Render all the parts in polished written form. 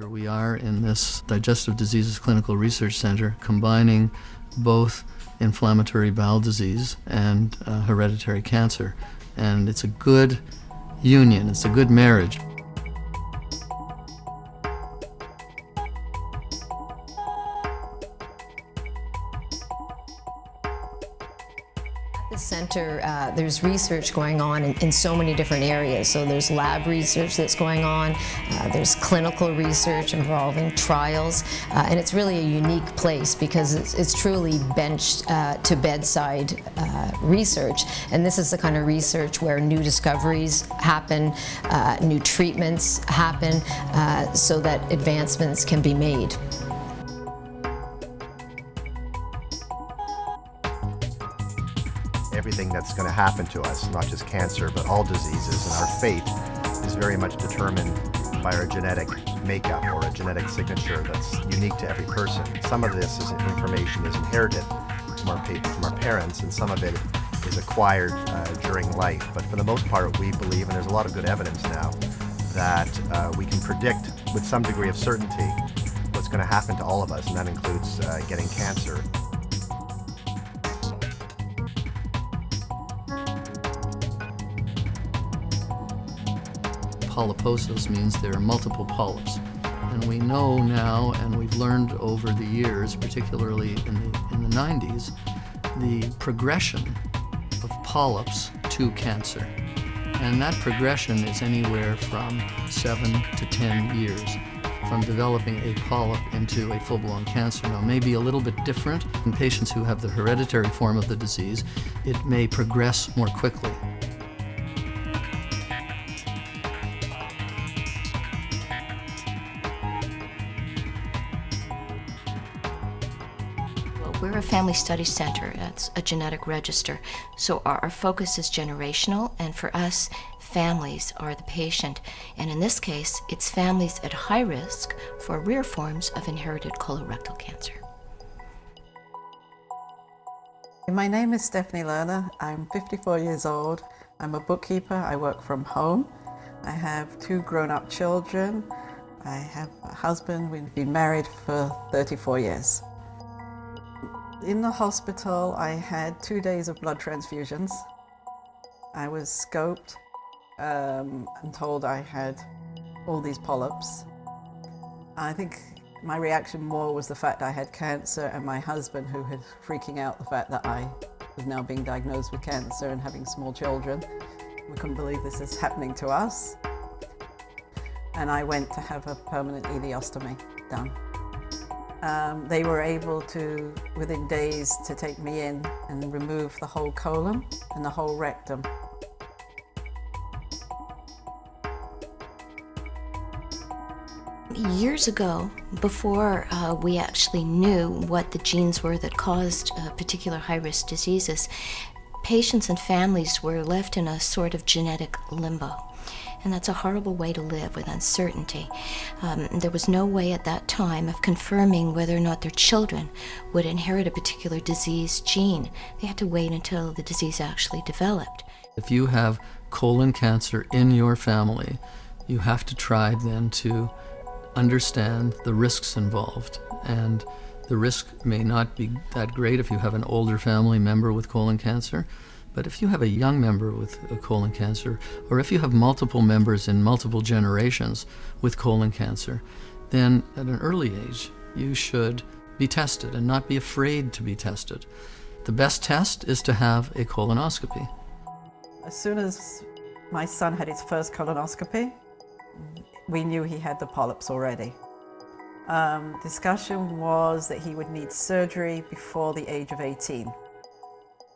We are in this Digestive Diseases Clinical Research Centre combining both inflammatory bowel disease and hereditary cancer. And it's a good union, it's a good marriage. At the center, there's research going on in so many different areas. So there's lab research that's going on, there's clinical research involving trials, and it's really a unique place because it's truly bench to bedside research. And this is the kind of research where new discoveries happen, new treatments happen, so that advancements can be made. Everything that's going to happen to us, not just cancer, but all diseases, and our fate is very much determined by our genetic makeup or a genetic signature that's unique to every person. Some of this information is inherited from our parents, and some of it is acquired during life. But for the most part, we believe, and there's a lot of good evidence now, that we can predict with some degree of certainty what's going to happen to all of us, and that includes getting cancer. Polyposis means there are multiple polyps. And we know now, and we've learned over the years, particularly in the 90s, the progression of polyps to cancer. And that progression is anywhere from 7 to 10 years from developing a polyp into a full-blown cancer. Now, it may be a little bit different in patients who have the hereditary form of the disease. It may progress more quickly. We're a family study center. That's a genetic register. So our focus is generational, and for us, families are the patient. And in this case, it's families at high risk for rare forms of inherited colorectal cancer. My name is Stephanie Lerner. I'm 54 years old. I'm a bookkeeper. I work from home. I have 2 grown-up children. I have a husband. We've been married for 34 years. In the hospital, I had 2 days of blood transfusions. I was scoped and told I had all these polyps. I think my reaction more was the fact I had cancer, and my husband, who had freaking out the fact that I was now being diagnosed with cancer and having small children. We couldn't believe this is happening to us. And I went to have a permanent ileostomy done. They were able to, within days, to take me in and remove the whole colon and the whole rectum. Years ago, before we actually knew what the genes were that caused particular high-risk diseases, patients and families were left in a sort of genetic limbo. And that's a horrible way to live, with uncertainty. There was no way at that time of confirming whether or not their children would inherit a particular disease gene. They had to wait until the disease actually developed. If you have colon cancer in your family, you have to try then to understand the risks involved. And the risk may not be that great if you have an older family member with colon cancer. But if you have a young member with colon cancer, or if you have multiple members in multiple generations with colon cancer, then at an early age, you should be tested and not be afraid to be tested. The best test is to have a colonoscopy. As soon as my son had his first colonoscopy, we knew he had the polyps already. Discussion was that he would need surgery before the age of 18.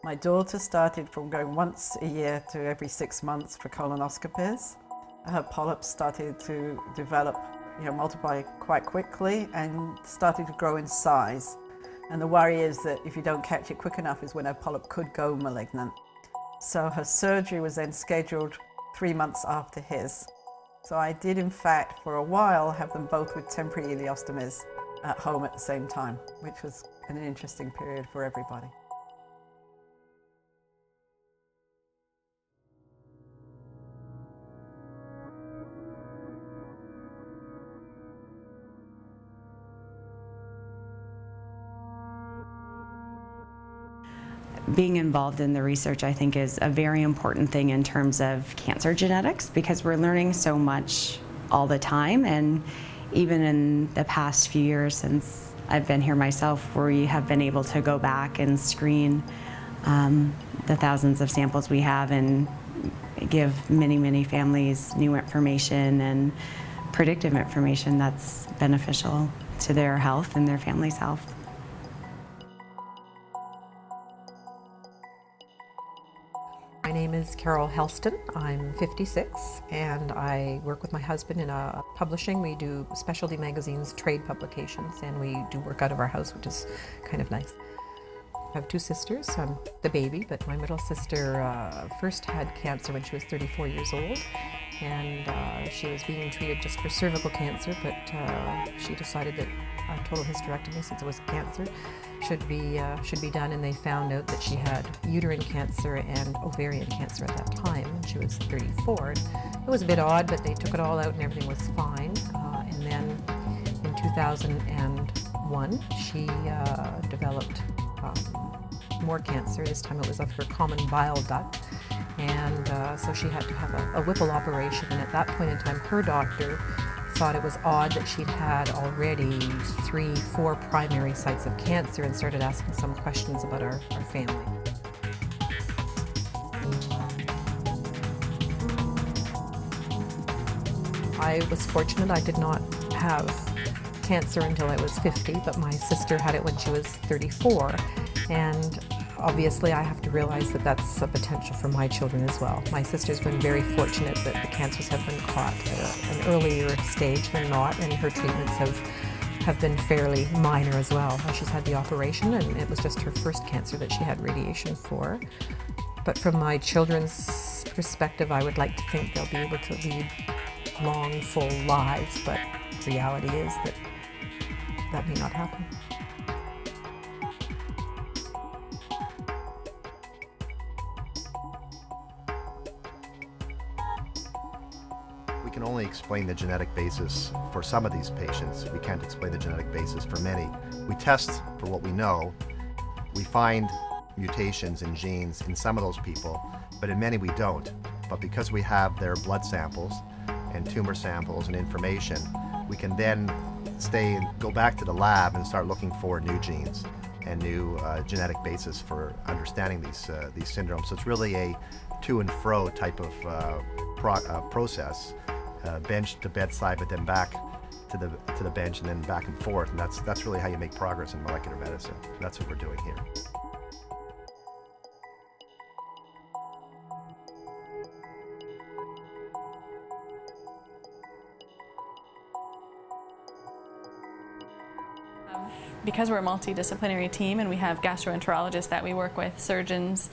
My daughter started from going once a year to every 6 months for colonoscopies. Her polyps started to develop, multiply quite quickly and started to grow in size. And the worry is that if you don't catch it quick enough is when her polyp could go malignant. So her surgery was then scheduled 3 months after his. So I did, in fact, for a while, have them both with temporary ileostomies at home at the same time, which was an interesting period for everybody. being involved in the research, I think, is a very important thing in terms of cancer genetics, because we're learning so much all the time. And even in the past few years since I've been here myself, we have been able to go back and screen the thousands of samples we have and give many, many families new information and predictive information that's beneficial to their health and their family's health. My name is Carol Helston. I'm 56 and I work with my husband in publishing. We do specialty magazines, trade publications, and we do work out of our house, which is kind of nice. I have two sisters. I'm the baby, but my middle sister first had cancer when she was 34 years old, and she was being treated just for cervical cancer, but she decided that a total hysterectomy, since it was cancer, should be done, and they found out that she had uterine cancer and ovarian cancer at that time. She was 34. It was a bit odd, but they took it all out and everything was fine. And then in 2001, she developed more cancer. This time it was of her common bile duct, and so she had to have a Whipple operation. And at that point in time, her doctor thought it was odd that she'd had already 3-4 primary sites of cancer, and started asking some questions about our family. I was fortunate. I did not have cancer until I was 50, but my sister had it when she was 34. And obviously I have to realize that that's a potential for my children as well. My sister's been very fortunate that the cancers have been caught at an earlier stage than not, and her treatments have been fairly minor as well. She's had the operation, and it was just her first cancer that she had radiation for. But from my children's perspective, I would like to think they'll be able to lead long, full lives, but the reality is that that may not happen. We can only explain the genetic basis for some of these patients. We can't explain the genetic basis for many. We test for what we know. We find mutations in genes in some of those people, but in many we don't. But because we have their blood samples and tumor samples and information, we can then go back to the lab and start looking for new genes and new genetic basis for understanding these syndromes. So it's really a to and fro type of process, bench to bedside, but then back to the bench and then back and forth. And that's really how you make progress in molecular medicine. That's what we're doing here. Because we're a multidisciplinary team and we have gastroenterologists that we work with, surgeons,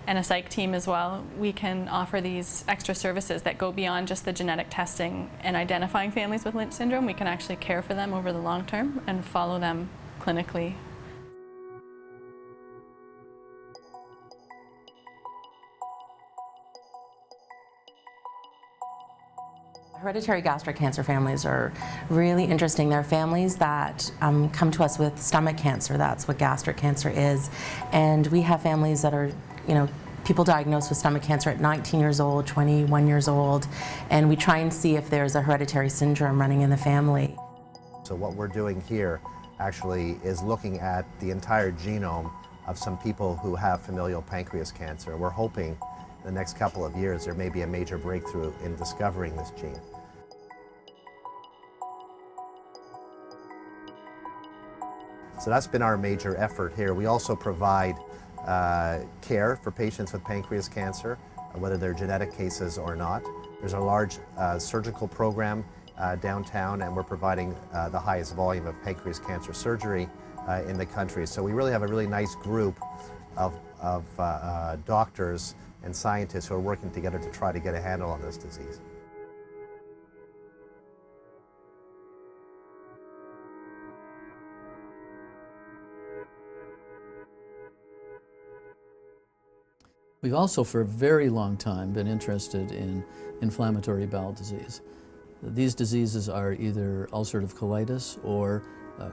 and a psych team as well, we can offer these extra services that go beyond just the genetic testing and identifying families with Lynch syndrome. We can actually care for them over the long term and follow them clinically. Hereditary gastric cancer families are really interesting. They're families that come to us with stomach cancer. That's what gastric cancer is. And we have families that are, people diagnosed with stomach cancer at 19 years old, 21 years old, and we try and see if there's a hereditary syndrome running in the family. So what we're doing here actually is looking at the entire genome of some people who have familial pancreas cancer. We're hoping in the next couple of years there may be a major breakthrough in discovering this gene. So that's been our major effort here. We also provide care for patients with pancreas cancer, whether they're genetic cases or not. There's a large surgical program downtown, and we're providing the highest volume of pancreas cancer surgery in the country. So we really have a really nice group of doctors and scientists who are working together to try to get a handle on this disease. We've also for a very long time been interested in inflammatory bowel disease. These diseases are either ulcerative colitis or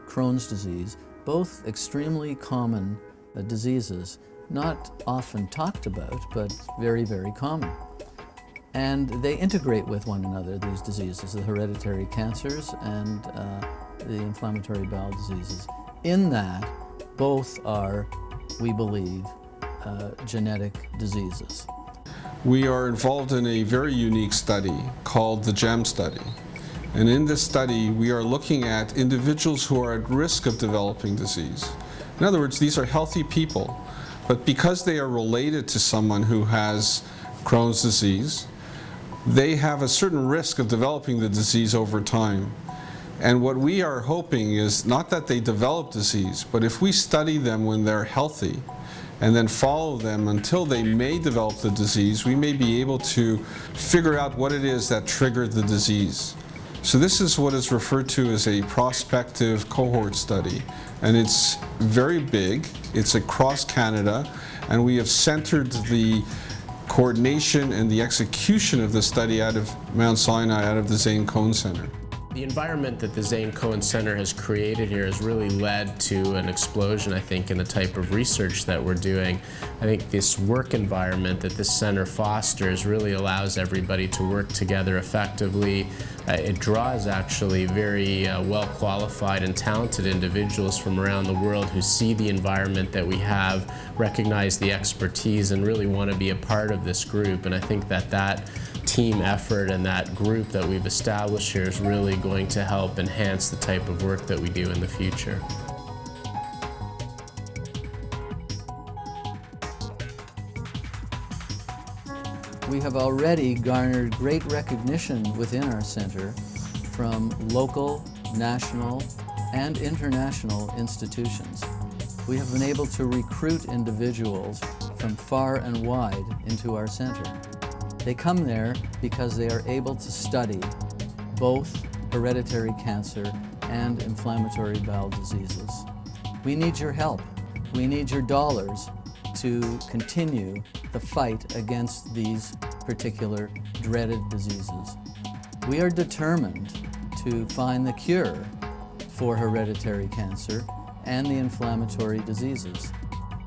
Crohn's disease, both extremely common diseases not often talked about, but very, very common. And they integrate with one another, these diseases, the hereditary cancers and the inflammatory bowel diseases. In that, both are, we believe, genetic diseases. We are involved in a very unique study called the GEM study. And in this study, we are looking at individuals who are at risk of developing disease. In other words, these are healthy people, but because they are related to someone who has Crohn's disease, they have a certain risk of developing the disease over time. And what we are hoping is not that they develop disease, but if we study them when they're healthy and then follow them until they may develop the disease, we may be able to figure out what it is that triggered the disease. So this is what is referred to as a prospective cohort study, and it's very big. It's across Canada, and we have centered the coordination and the execution of the study out of Mount Sinai, out of the Zane Cohen Centre. The environment that the Zane Cohen Centre has created here has really led to an explosion, I think, in the type of research that we're doing. I think this work environment that this center fosters really allows everybody to work together effectively. It draws actually very well qualified and talented individuals from around the world who see the environment that we have, recognize the expertise, and really want to be a part of this group. And I think that that team effort and that group that we've established here is really going to help enhance the type of work that we do in the future. We have already garnered great recognition within our center from local, national, and international institutions. We have been able to recruit individuals from far and wide into our center. They come there because they are able to study both hereditary cancer and inflammatory bowel diseases. We need your help. We need your dollars to continue the fight against these particular dreaded diseases. We are determined to find the cure for hereditary cancer and the inflammatory diseases.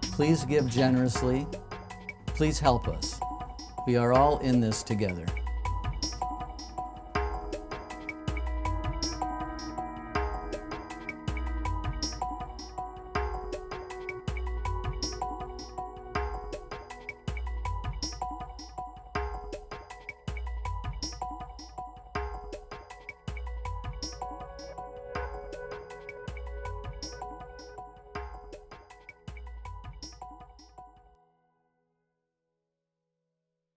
Please give generously. Please help us. We are all in this together.